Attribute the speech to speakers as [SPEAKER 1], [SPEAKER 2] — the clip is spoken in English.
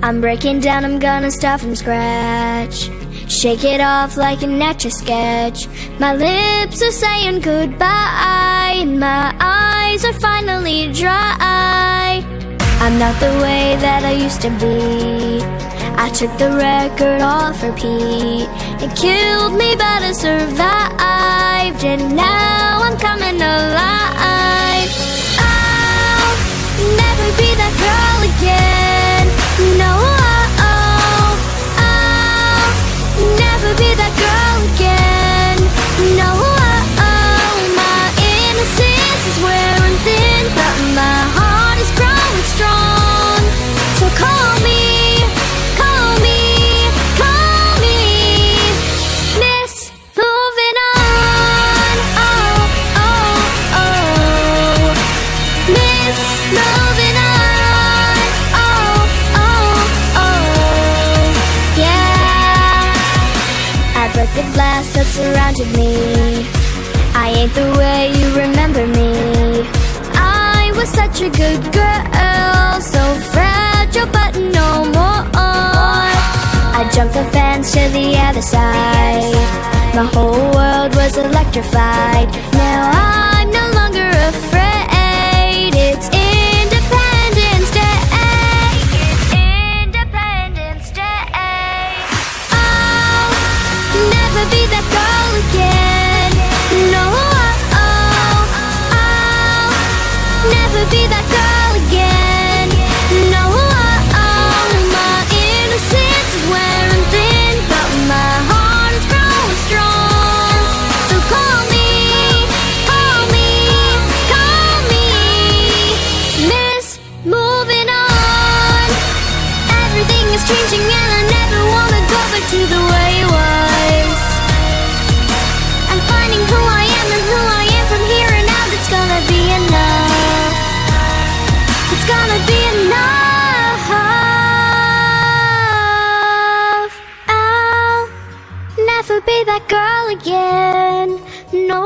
[SPEAKER 1] I'm breaking down, I'm gonna start from scratch. Shake it off like an etch-a sketch. My lips are saying goodbye, and my eyes are finally dry. I'm not the way that I used to be. I took the record off repeat. It killed me but I survived, and now I'm coming alive. I'll never be that girl again. No, I'll never be that girl again. No, my innocence is wearing thin, but my heart is growing strong. So call me Miss Moving On. Oh, oh, oh, Miss Moving On. Oh, oh, oh, yeah. I broke the glass that surrounded me. I ain't the way you remember me. I was such a good girl, so fragile but no more. I jumped the fence to the other side. My whole world was electrified. Now I'm no longer afraid. It's Independence Day. It's Independence Day. I'll never be that girl again. No, I'll never be that girl again. No, my innocence is wearing thin, but my heart is growing strong. So call me Miss Moving On. Everything is changing and I never wanna go back to the way it was. I'm finding who I am and who I am from here and out. It's gonna be enough. It's gonna be enough. I'll never be that girl again. No,